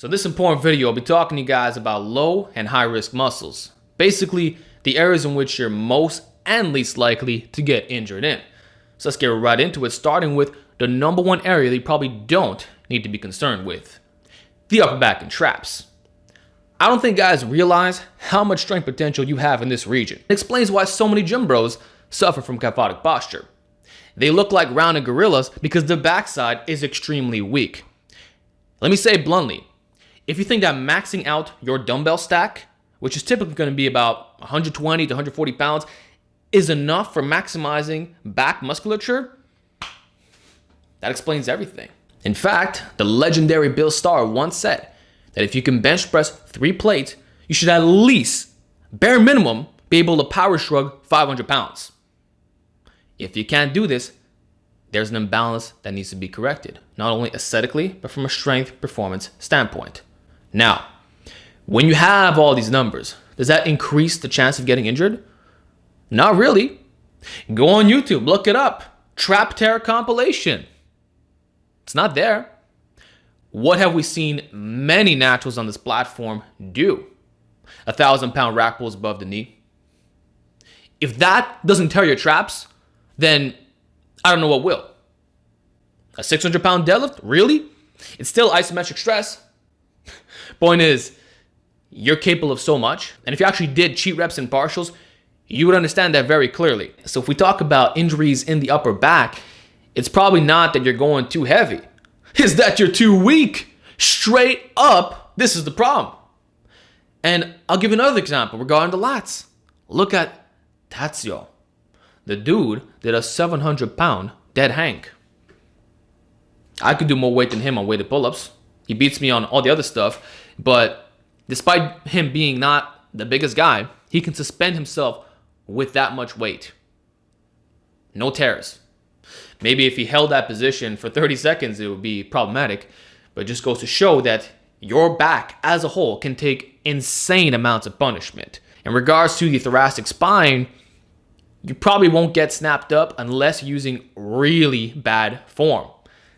So in this important video, I'll be talking to you guys about low and high risk muscles. Basically, the areas in which you're most and least likely to get injured in. So let's get right into it, starting with the number one area that you probably don't need to be concerned with: the upper back and traps. I don't think guys realize how much strength potential you have in this region. It explains why so many gym bros suffer from kyphotic posture. They look like rounded gorillas because the backside is extremely weak. Let me say bluntly, if you think that maxing out your dumbbell stack, which is typically going to be about 120 to 140 pounds, is enough for maximizing back musculature, that explains everything. In fact, the legendary Bill Starr once said that if you can bench press 3 plates, you should at least, bare minimum, be able to power shrug 500 pounds. If you can't do this, there's an imbalance that needs to be corrected, not only aesthetically, but from a strength performance standpoint. Now, when you have all these numbers, does that increase the chance of getting injured? Not really. Go on YouTube, look it up. Trap tear compilation. It's not there. What have we seen many naturals on this platform do? 1,000-pound rack pulls above the knee. If that doesn't tear your traps, then I don't know what will. A 600-pound deadlift? Really? It's still isometric stress. Point is, you're capable of so much. And if you actually did cheat reps and partials, you would understand that very clearly. So if we talk about injuries in the upper back, it's probably not that you're going too heavy. It's that you're too weak. Straight up, this is the problem. And I'll give you another example regarding the lats. Look at Tazio. The dude did a 700-pound dead hang. I could do more weight than him on weighted pull-ups. He beats me on all the other stuff. But despite him being not the biggest guy, he can suspend himself with that much weight. No tears. Maybe if he held that position for 30 seconds, it would be problematic. But it just goes to show that your back as a whole can take insane amounts of punishment. In regards to the thoracic spine, you probably won't get snapped up unless you're using really bad form,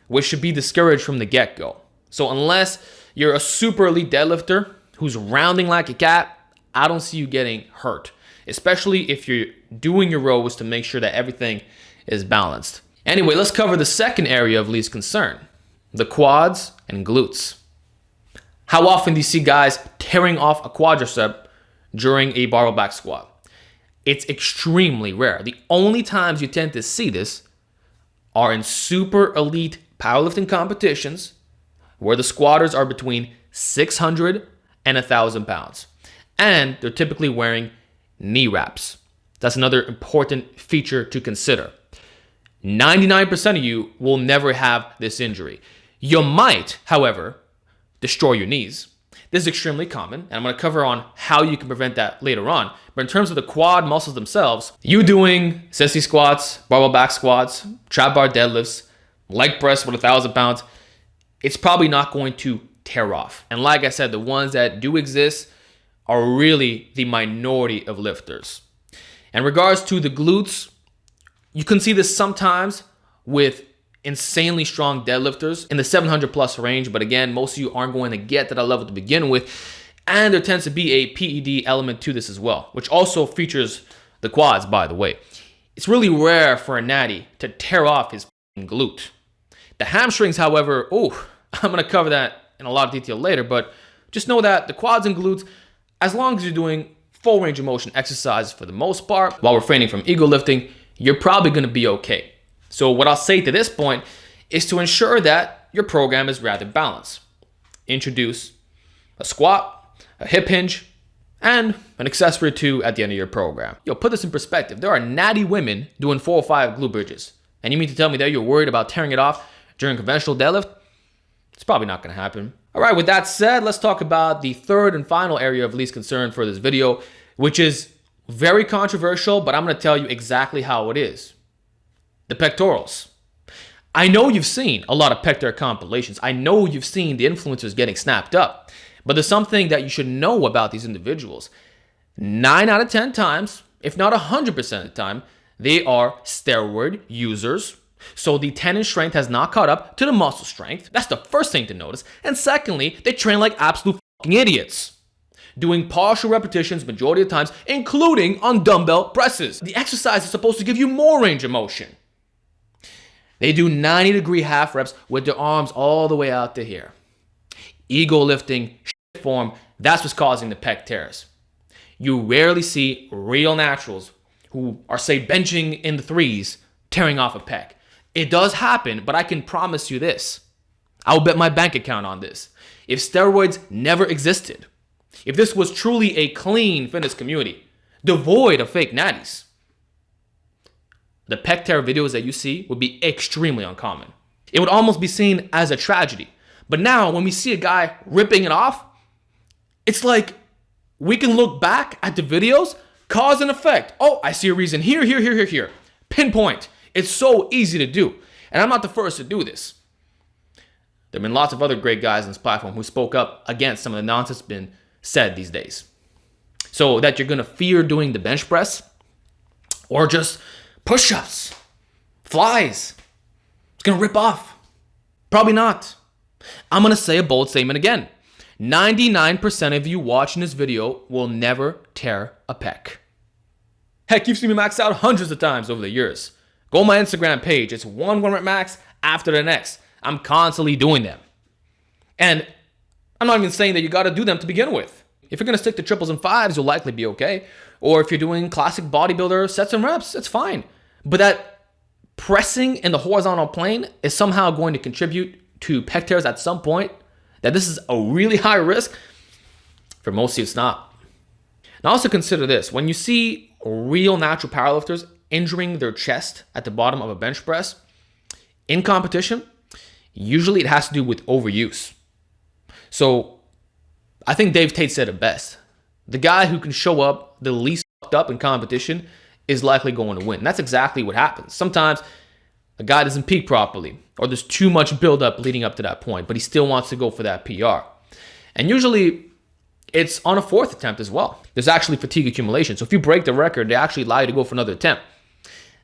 which should be discouraged from the get-go. So unless you're a super elite deadlifter who's rounding like a cat, I don't see you getting hurt, especially if you're doing your rows to make sure that everything is balanced. Anyway, let's cover the second area of least concern: the quads and glutes. How often do you see guys tearing off a quadricep during a barbell back squat? It's extremely rare. The only times you tend to see this are in super elite powerlifting competitions where the squatters are between 600 and 1,000 pounds. And they're typically wearing knee wraps. That's another important feature to consider. 99% of you will never have this injury. You might, however, destroy your knees. This is extremely common, and I'm going to cover on how you can prevent that later on. But in terms of the quad muscles themselves, you doing sissy squats, barbell back squats, trap bar deadlifts, leg press with 1,000 pounds, it's probably not going to tear off. And like I said, the ones that do exist are really the minority of lifters. In regards to the glutes, you can see this sometimes with insanely strong deadlifters in the 700 plus range. But again, most of you aren't going to get to that level to begin with. And there tends to be a PED element to this as well, which also features the quads, by the way. It's really rare for a natty to tear off his glute. The hamstrings, however, I'm going to cover that in a lot of detail later, but just know that the quads and glutes, as long as you're doing full range of motion exercises for the most part, while refraining from ego lifting, you're probably going to be okay. So what I'll say to this point is to ensure that your program is rather balanced. Introduce a squat, a hip hinge, and an accessory or two at the end of your program. Put this in perspective. There are natty women doing 4 or 5 glute bridges. And you mean to tell me that you're worried about tearing it off during conventional deadlift? It's probably not going to happen. All right, with that said, let's talk about the third and final area of least concern for this video, which is very controversial, but I'm going to tell you exactly how it is. The pectorals. I know you've seen a lot of pector compilations. I know you've seen the influencers getting snapped up, but there's something that you should know about these individuals. 9 out of 10 times, if not 100% of the time, they are steroid users So the tendon strength has not caught up to the muscle strength. That's the first thing to notice. And secondly, they train like absolute fucking idiots, doing partial repetitions majority of the times, including on dumbbell presses. The exercise is supposed to give you more range of motion. They do 90-degree half reps with their arms all the way out to here. Ego lifting, shit form, that's what's causing the pec tears. You rarely see real naturals who are, say, benching in the threes, tearing off a pec. It does happen, but I can promise you this. I will bet my bank account on this. If steroids never existed, if this was truly a clean fitness community, devoid of fake natties, the pec tear videos that you see would be extremely uncommon. It would almost be seen as a tragedy. But now, when we see a guy ripping it off, it's like we can look back at the videos, cause and effect. Oh, I see a reason here, here, here, here, here. Pinpoint. It's so easy to do. And I'm not the first to do this. There have been lots of other great guys on this platform who spoke up against some of the nonsense that's been said these days. So that you're going to fear doing the bench press or just push-ups, flies. It's going to rip off. Probably not. I'm going to say a bold statement again. 99% of you watching this video will never tear a pec. Heck, you've seen me max out hundreds of times over the years. Go on my Instagram page. It's one rep max after the next. I'm constantly doing them. And I'm not even saying that you got to do them to begin with. If you're going to stick to triples and fives, you'll likely be okay. Or if you're doing classic bodybuilder sets and reps, it's fine. But that pressing in the horizontal plane is somehow going to contribute to pec tears at some point, that this is a really high risk. For most of you, it's not. Now also consider this. When you see real natural powerlifters injuring their chest at the bottom of a bench press in competition, usually it has to do with overuse. So I think Dave Tate said it best. The guy who can show up the least fucked up in competition is likely going to win. And that's exactly what happens. Sometimes a guy doesn't peak properly, or there's too much buildup leading up to that point, but he still wants to go for that PR. And usually it's on a fourth attempt as well. There's actually fatigue accumulation. So if you break the record, they actually allow you to go for another attempt.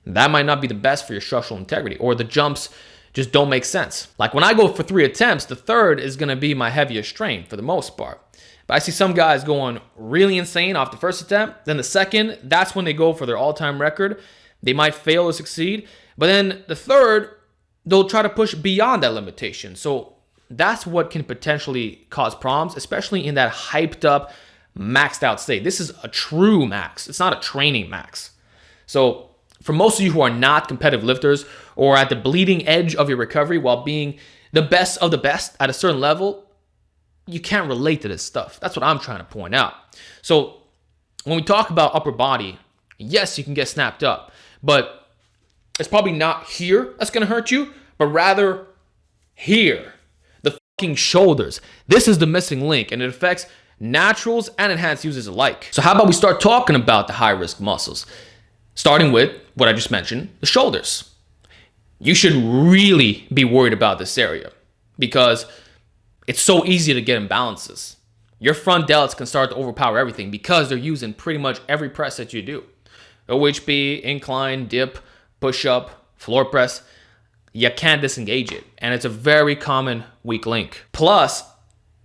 That might not be the best for your structural integrity, or the jumps just don't make sense. Like when I go for 3 attempts, the third is going to be my heaviest strain for the most part. But I see some guys going really insane off the first attempt. Then the second, that's when they go for their all-time record. They might fail or succeed. But then the third, they'll try to push beyond that limitation. So that's what can potentially cause problems, especially in that hyped up, maxed out state. This is a true max. It's not a training max. So for most of you who are not competitive lifters or at the bleeding edge of your recovery while being the best of the best at a certain level, you can't relate to this stuff. That's what I'm trying to point out. So when we talk about upper body, yes, you can get snapped up, but it's probably not here that's going to hurt you, but rather here, the fucking shoulders. This is the missing link, and it affects naturals and enhanced users alike. So how about we start talking about the high risk muscles, starting with what I just mentioned, the shoulders. You should really be worried about this area because it's so easy to get imbalances. Your front delts can start to overpower everything because they're using pretty much every press that you do. OHB, incline, dip, push up, floor press. You can't disengage it. And it's a very common weak link. Plus,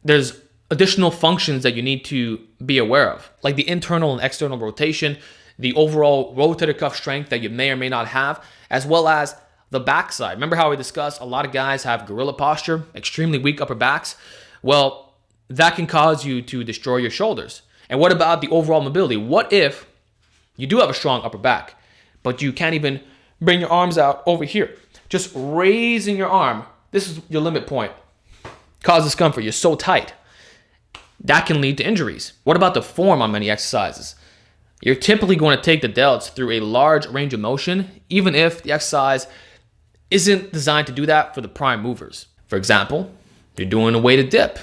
there's additional functions that you need to be aware of, like the internal and external rotation, the overall rotator cuff strength that you may or may not have, as well as the backside. Remember how we discussed a lot of guys have gorilla posture, extremely weak upper backs? Well, that can cause you to destroy your shoulders. And what about the overall mobility? What if you do have a strong upper back, but you can't even bring your arms out over here? Just raising your arm, this is your limit point, cause discomfort. You're so tight. That can lead to injuries. What about the form on many exercises? You're typically going to take the delts through a large range of motion, even if the exercise isn't designed to do that for the prime movers. For example, you're doing a weighted dip.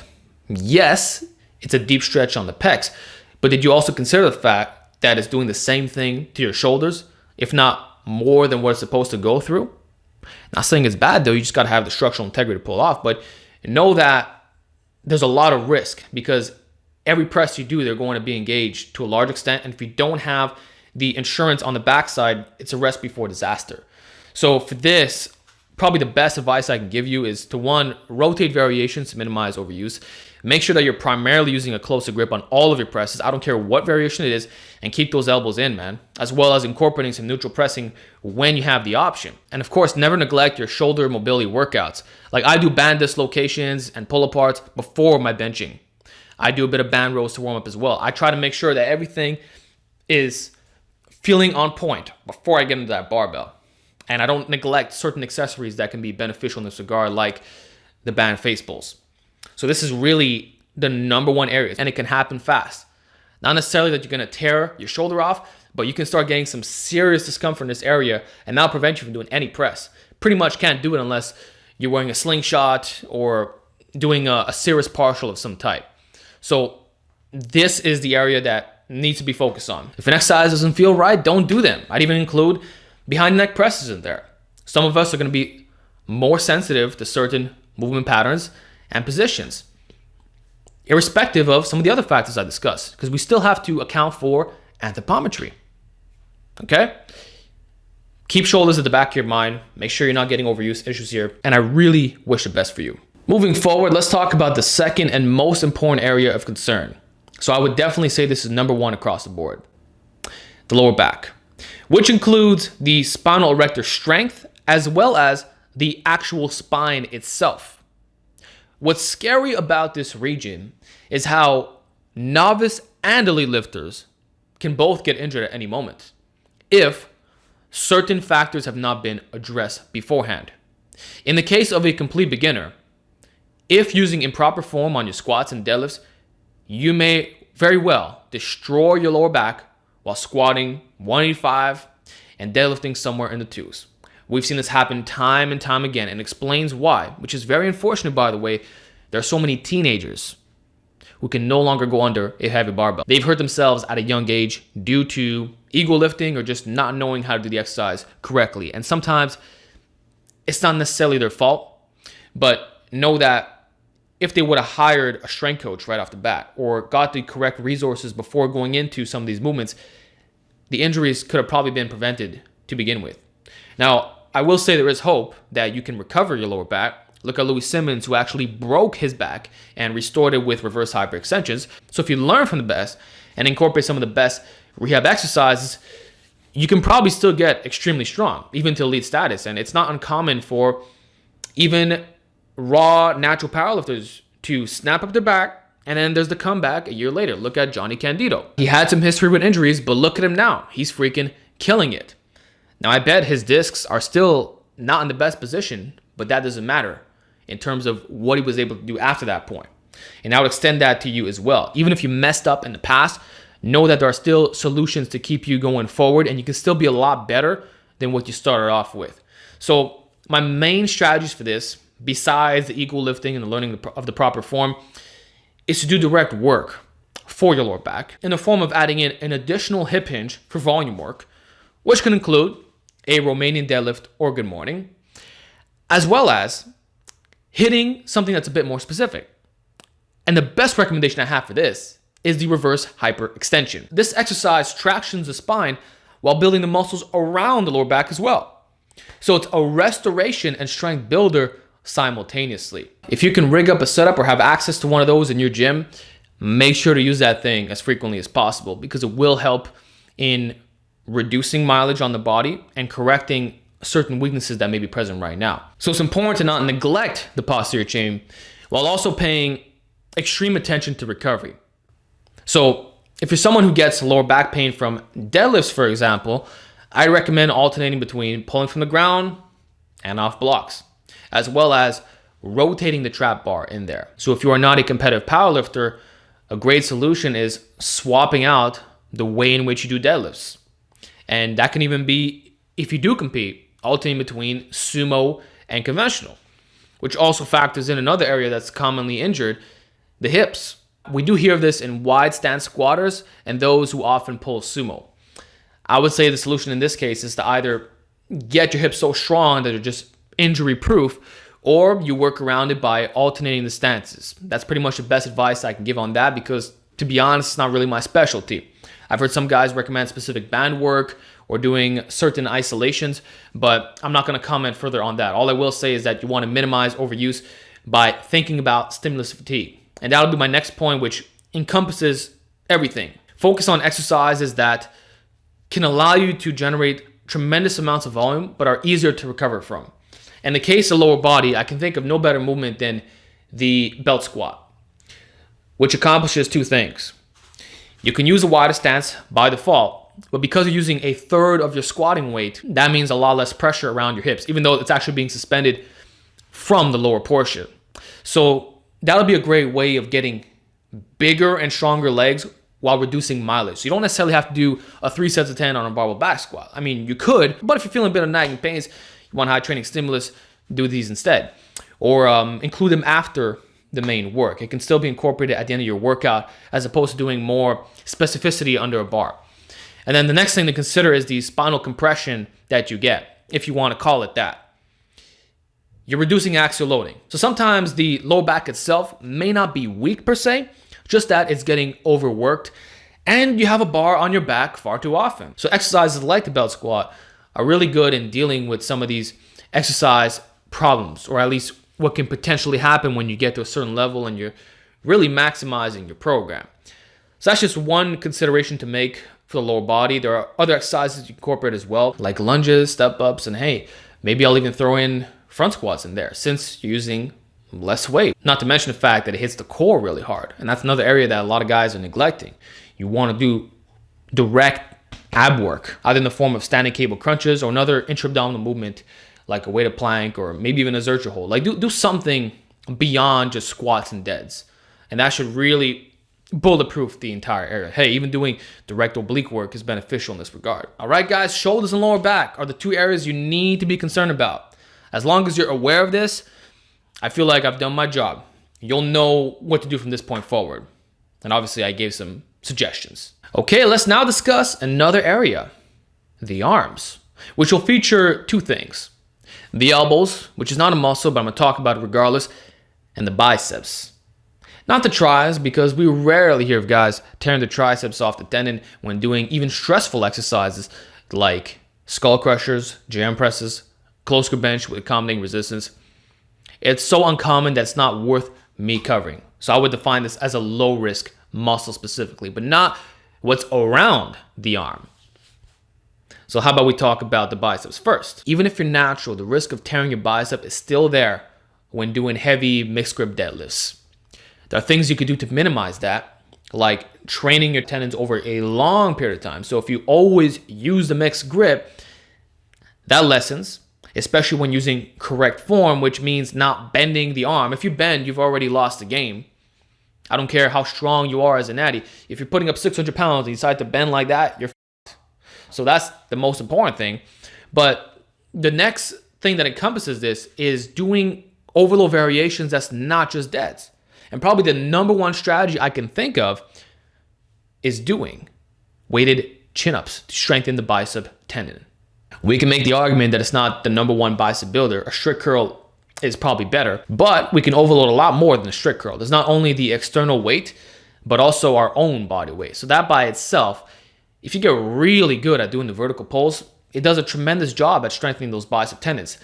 Yes, it's a deep stretch on the pecs, but did you also consider the fact that it's doing the same thing to your shoulders, if not more than what it's supposed to go through? Not saying it's bad though, you just got to have the structural integrity to pull off, but know that there's a lot of risk because every press you do, they're going to be engaged to a large extent. And if you don't have the insurance on the backside, it's a recipe for disaster. So for this, probably the best advice I can give you is to, one, rotate variations to minimize overuse. Make sure that you're primarily using a closer grip on all of your presses. I don't care what variation it is, and keep those elbows in, man, as well as incorporating some neutral pressing when you have the option. And of course, never neglect your shoulder mobility workouts. Like, I do band dislocations and pull aparts before my benching. I do a bit of band rows to warm up as well. I try to make sure that everything is feeling on point before I get into that barbell. And I don't neglect certain accessories that can be beneficial in this regard, like the band face pulls. So this is really the number one area, and it can happen fast. Not necessarily that you're gonna tear your shoulder off, but you can start getting some serious discomfort in this area, and that'll prevent you from doing any press. Pretty much can't do it unless you're wearing a slingshot or doing a serious partial of some type. So this is the area that needs to be focused on. If an exercise doesn't feel right, don't do them. I'd even include behind the neck presses in there. Some of us are going to be more sensitive to certain movement patterns and positions, irrespective of some of the other factors I discussed, because we still have to account for anthropometry. Okay? Keep shoulders at the back of your mind. Make sure you're not getting overuse issues here, and I really wish the best for you. Moving forward, let's talk about the second and most important area of concern. So I would definitely say this is number one across the board: the lower back, which includes the spinal erector strength as well as the actual spine itself. What's scary about this region is how novice and elite lifters can both get injured at any moment if certain factors have not been addressed beforehand. In the case of a complete beginner, if using improper form on your squats and deadlifts, you may very well destroy your lower back while squatting 185 and deadlifting somewhere in the twos. We've seen this happen time and time again, and explains why, which is very unfortunate, by the way. There are so many teenagers who can no longer go under a heavy barbell. They've hurt themselves at a young age due to ego lifting or just not knowing how to do the exercise correctly. And sometimes it's not necessarily their fault, but know that if they would have hired a strength coach right off the bat or got the correct resources before going into some of these movements, the injuries could have probably been prevented to begin with. Now, I will say there is hope that you can recover your lower back. Look at Louis Simmons, who actually broke his back and restored it with reverse hyperextensions. So if you learn from the best and incorporate some of the best rehab exercises, you can probably still get extremely strong, even to elite status. And it's not uncommon for even raw natural powerlifters to snap up their back, and then there's the comeback a year later. Look at Johnny Candido. He had some history with injuries, but look at him now. He's freaking killing it. Now, I bet his discs are still not in the best position, but that doesn't matter in terms of what he was able to do after that point. And I would extend that to you as well. Even if you messed up in the past, know that there are still solutions to keep you going forward, and you can still be a lot better than what you started off with. So my main strategies for this, besides the equal lifting and the learning of the proper form, is to do direct work for your lower back in the form of adding in an additional hip hinge for volume work, which can include a Romanian deadlift or good morning, as well as hitting something that's a bit more specific. And the best recommendation I have for this is the reverse hyperextension. This exercise tractions the spine while building the muscles around the lower back as well. So it's a restoration and strength builder simultaneously. If you can rig up a setup or have access to one of those in your gym, make sure to use that thing as frequently as possible, because it will help in reducing mileage on the body and correcting certain weaknesses that may be present right now. So it's important to not neglect the posterior chain while also paying extreme attention to recovery. So if you're someone who gets lower back pain from deadlifts, for example, I recommend alternating between pulling from the ground and off blocks, as well as rotating the trap bar in there. So if you are not a competitive powerlifter, a great solution is swapping out the way in which you do deadlifts. And that can even be, if you do compete, alternating between sumo and conventional, which also factors in another area that's commonly injured, the hips. We do hear of this in wide stance squatters and those who often pull sumo. I would say the solution in this case is to either get your hips so strong that they're just injury proof, or you work around it by alternating the stances. That's pretty much the best advice I can give on that, because to be honest, it's not really my specialty. I've heard some guys recommend specific band work or doing certain isolations, but I'm not going to comment further on that. All I will say is that you want to minimize overuse by thinking about stimulus fatigue. And that'll be my next point, which encompasses everything. Focus on exercises that can allow you to generate tremendous amounts of volume, but are easier to recover from. In the case of lower body, I can think of no better movement than the belt squat, which accomplishes two things. You can use a wider stance by default, but because you're using a third of your squatting weight, that means a lot less pressure around your hips, even though it's actually being suspended from the lower portion. So that'll be a great way of getting bigger and stronger legs while reducing mileage. So you don't necessarily have to do a 3 sets of 10 on a barbell back squat. I mean, you could, but if you're feeling a bit of nagging pains, you want high training stimulus, do these instead. Or include them after the main work. It can still be incorporated at the end of your workout as opposed to doing more specificity under a bar. And then the next thing to consider is the spinal compression that you get, if you want to call it that. You're reducing axial loading. So sometimes the low back itself may not be weak per se, just that it's getting overworked and you have a bar on your back far too often. So exercises like the belt squat are really good in dealing with some of these exercise problems, or at least what can potentially happen when you get to a certain level and you're really maximizing your program. So that's just one consideration to make for the lower body. There are other exercises you incorporate as well, like lunges, step ups, and hey, maybe I'll even throw in front squats in there since you're using less weight. Not to mention the fact that it hits the core really hard. And that's another area that a lot of guys are neglecting. You want to do direct ab work, either in the form of standing cable crunches or another intra-abdominal movement like a weighted plank or maybe even a zercher hold. Like do something beyond just squats and deads. And that should really bulletproof the entire area. Hey, even doing direct oblique work is beneficial in this regard. All right, guys, shoulders and lower back are the two areas you need to be concerned about. As long as you're aware of this, I feel like I've done my job. You'll know what to do from this point forward. And obviously I gave some suggestions. Okay, let's now discuss another area, the arms, which will feature two things. The elbows, which is not a muscle, but I'm going to talk about it regardless, and the biceps. Not the tries, because we rarely hear of guys tearing the triceps off the tendon when doing even stressful exercises like skull crushers, jam presses, close grip bench with accommodating resistance. It's so uncommon that it's not worth me covering. So I would define this as a low risk muscle specifically, but not what's around the arm. So how about we talk about the biceps first? Even if you're natural, the risk of tearing your bicep is still there when doing heavy mixed grip deadlifts. There are things you could do to minimize that, like training your tendons over a long period of time. So if you always use the mixed grip, that lessens, especially when using correct form, which means not bending the arm. If you bend, you've already lost the game. I don't care how strong you are as a natty. If you're putting up 600 pounds and you decide to bend like that, you're f***ed. So that's the most important thing. But the next thing that encompasses this is doing overload variations that's not just deads. And probably the number one strategy I can think of is doing weighted chin-ups to strengthen the bicep tendon. We can make the argument that it's not the number one bicep builder. A strict curl is probably better, but we can overload a lot more than a strict curl. There's not only the external weight, but also our own body weight. So that by itself, if you get really good at doing the vertical pulls, it does a tremendous job at strengthening those bicep tendons.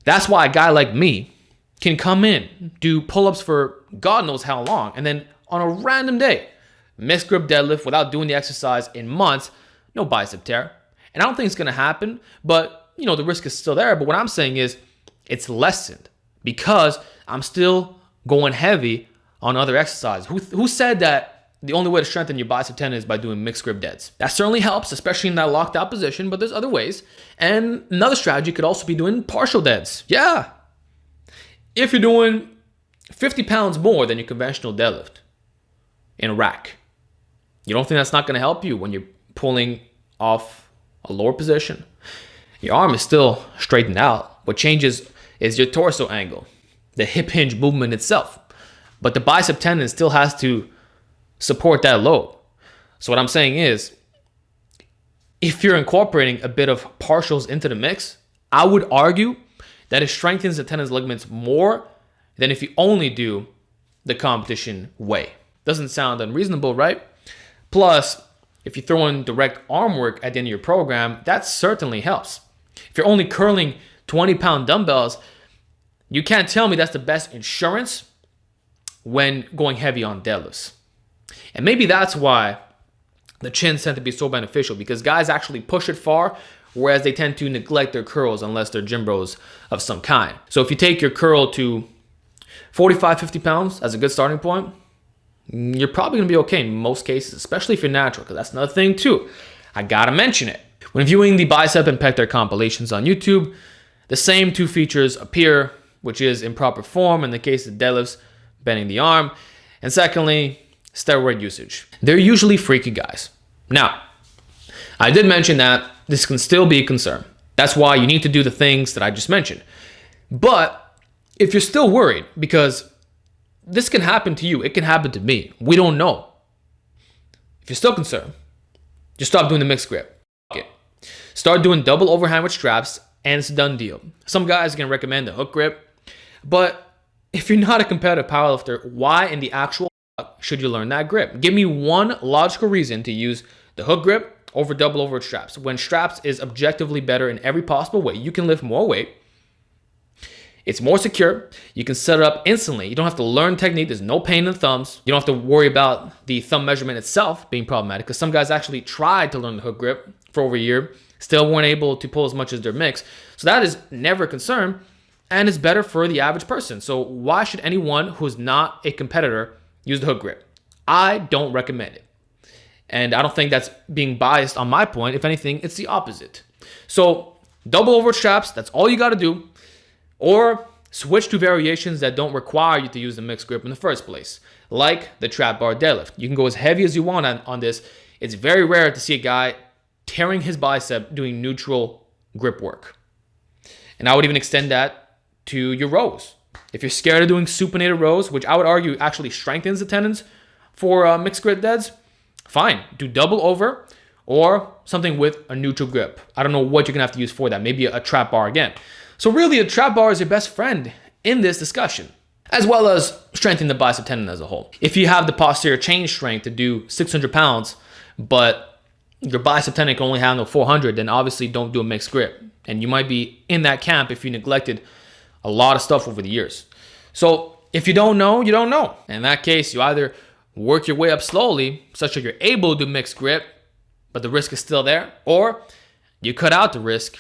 That's why a guy like me can come in, do pull-ups for God knows how long, and then on a random day, mixed grip deadlift without doing the exercise in months, no bicep tear. And I don't think it's going to happen, but the risk is still there. But what I'm saying is it's lessened because I'm still going heavy on other exercises. Who said that the only way to strengthen your bicep tendon is by doing mixed grip deads? That certainly helps, especially in that locked out position, but there's other ways. And another strategy could also be doing partial deads. Yeah. If you're doing 50 pounds more than your conventional deadlift in a rack, you don't think that's not going to help you when you're pulling off a lower position? Your arm is still straightened out. What changes is your torso angle, the hip hinge movement itself. But the bicep tendon still has to support that load. So what I'm saying is, if you're incorporating a bit of partials into the mix, I would argue that it strengthens the tendons and ligaments more than if you only do the competition way. Doesn't sound unreasonable, right? Plus, If you throw in direct arm work at the end of your program, that certainly helps. If you're only curling 20-pound dumbbells, you can't tell me that's the best insurance when going heavy on deadlifts. And maybe that's why the chins tend to be so beneficial, because guys actually push it far, whereas they tend to neglect their curls unless they're gym bros of some kind. So if you take your curl to 45, 50 pounds as a good starting point, you're probably gonna be okay in most cases, especially if you're natural, because that's another thing too. I gotta mention it. When viewing the bicep and pector compilations on YouTube, the same two features appear, which is improper form in the case of deadlifts, bending the arm, and secondly, steroid usage. They're usually freaky guys. Now, I did mention that this can still be a concern. That's why you need to do the things that I just mentioned. But if you're still worried, because this can happen to you, it can happen to me, we don't know. If you're still concerned, just stop doing the mixed grip. Start doing double overhand with straps, and it's a done deal. Some guys can recommend the hook grip, but if you're not a competitive powerlifter, why in the actual should you learn that grip? Give me one logical reason to use the hook grip over double overhead straps, when straps is objectively better in every possible way. You can lift more weight. It's more secure. You can set it up instantly. You don't have to learn technique. There's no pain in the thumbs. You don't have to worry about the thumb measurement itself being problematic, because some guys actually tried to learn the hook grip for over a year, still weren't able to pull as much as their mix. So that is never a concern, and it's better for the average person. So why should anyone who's not a competitor use the hook grip? I don't recommend it. And I don't think that's being biased on my point. If anything, it's the opposite. So double overhead straps, that's all you got to do. Or switch to variations that don't require you to use the mixed grip in the first place, like the trap bar deadlift. You can go as heavy as you want on this. It's very rare to see a guy tearing his bicep doing neutral grip work. And I would even extend that to your rows. If you're scared of doing supinated rows, which I would argue actually strengthens the tendons for mixed grip deads, fine. Do double over or something with a neutral grip. I don't know what you're going to have to use for that. Maybe a trap bar again. So really, a trap bar is your best friend in this discussion, as well as strengthening the bicep tendon as a whole. If you have the posterior chain strength to do 600 pounds, but your bicep tendon can only handle 400, then obviously don't do a mixed grip. And you might be in that camp if you neglected a lot of stuff over the years. So if you don't know, you don't know. In that case, you either work your way up slowly, such that you're able to do mixed grip, but the risk is still there, or you cut out the risk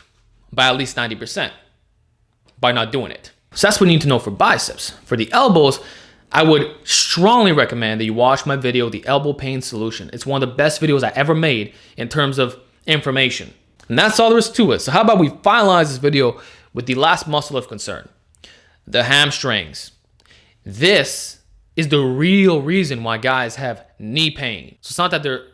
by at least 90%. By not doing it. So that's what you need to know for biceps. For the elbows, I would strongly recommend that you watch my video, The Elbow Pain Solution. It's one of the best videos I ever made in terms of information. And that's all there is to it. So how about we finalize this video with the last muscle of concern, the hamstrings. This is the real reason why guys have knee pain. So it's not that they're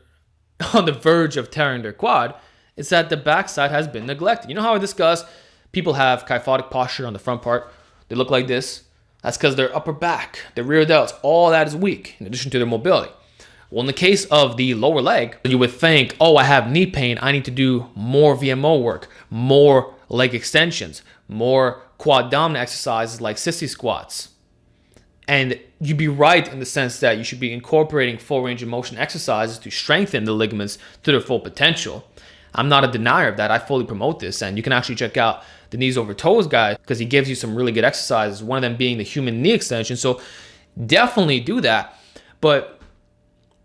on the verge of tearing their quad, it's that the backside has been neglected. You know how I discussed people have kyphotic posture on the front part. They look like this. That's because their upper back, their rear delts, all that is weak in addition to their mobility. Well, in the case of the lower leg, you would think, oh, I have knee pain. I need to do more VMO work, more leg extensions, more quad dominant exercises like sissy squats. And you'd be right in the sense that you should be incorporating full range of motion exercises to strengthen the ligaments to their full potential. I'm not a denier of that. I fully promote this, and you can actually check out the knees over toes guy because he gives you some really good exercises, one of them being the human knee extension. So definitely do that. But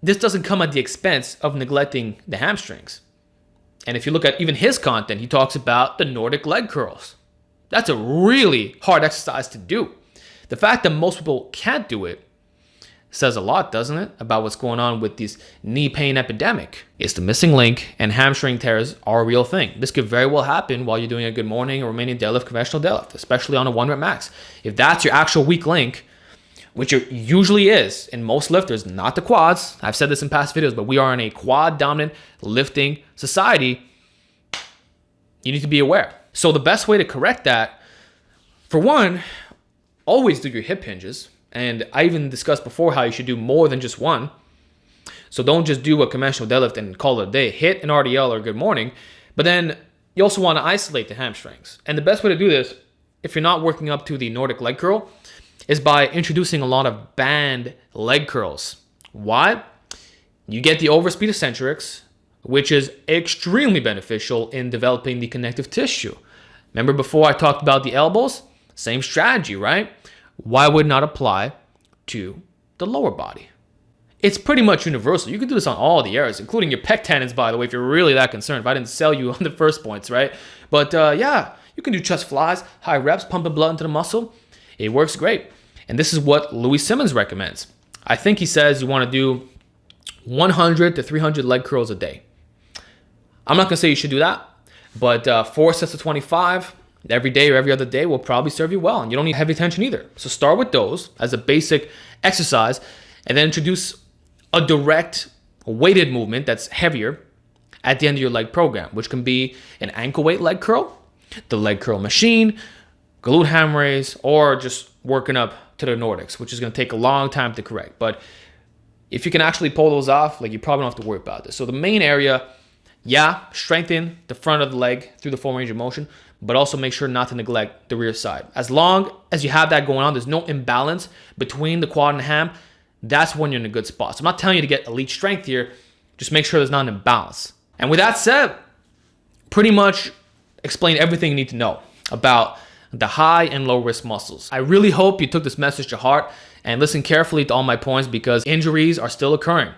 this doesn't come at the expense of neglecting the hamstrings. And if you look at even his content, he talks about the Nordic leg curls. That's a really hard exercise to do. The fact that most people can't do it says a lot, doesn't it, about what's going on with this knee pain epidemic. It's the missing link, and hamstring tears are a real thing. This could very well happen while you're doing a good morning or remaining deadlift, conventional deadlift, especially on a 1 rep max. If that's your actual weak link, which it usually is in most lifters, not the quads. I've said this in past videos, but we are in a quad dominant lifting society. You need to be aware. So the best way to correct that, for one, always do your hip hinges. And I even discussed before how you should do more than just one. So don't just do a conventional deadlift and call it a day. Hit an RDL or good morning. But then you also want to isolate the hamstrings. And the best way to do this, if you're not working up to the Nordic leg curl, is by introducing a lot of band leg curls. Why? You get the overspeed eccentrics, which is extremely beneficial in developing the connective tissue. Remember before I talked about the elbows? Same strategy, right? Why would not apply to the lower body? It's pretty much universal. You can do this on all the areas, including your pec tendons, by the way, if you're really that concerned. If I didn't sell you on the first points, right? But yeah, you can do chest flies, high reps, pumping blood into the muscle. It works great. And this is what Louis Simmons recommends. I think he says you want to do 100 to 300 leg curls a day. I'm not going to say you should do that, but 4 sets of 25 every day or every other day will probably serve you well. And you don't need heavy tension either. So start with those as a basic exercise and then introduce a direct weighted movement that's heavier at the end of your leg program, which can be an ankle weight leg curl, the leg curl machine, glute ham raise, or just working up to the Nordics, which is going to take a long time to correct. But if you can actually pull those off, like, you probably don't have to worry about this. So the main area, yeah, strengthen the front of the leg through the full range of motion, but also make sure not to neglect the rear side. As long as you have that going on, there's no imbalance between the quad and ham, that's when you're in a good spot. So I'm not telling you to get elite strength here. Just make sure there's not an imbalance. And with that said, pretty much explain everything you need to know about the high and low risk muscles. I really hope you took this message to heart and listen carefully to all my points, because injuries are still occurring.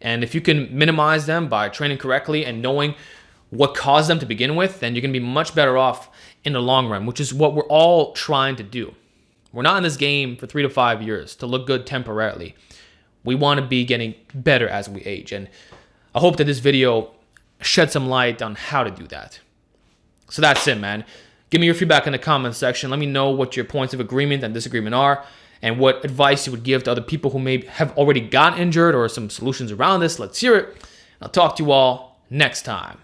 And if you can minimize them by training correctly and knowing what caused them to begin with, then you're going to be much better off in the long run, which is what we're all trying to do. We're not in this game for 3 to 5 years to look good temporarily. We want to be getting better as we age. And I hope that this video shed some light on how to do that. So that's it, man. Give me your feedback in the comments section. Let me know what your points of agreement and disagreement are, and what advice you would give to other people who may have already gotten injured, or some solutions around this. Let's hear it. I'll talk to you all next time.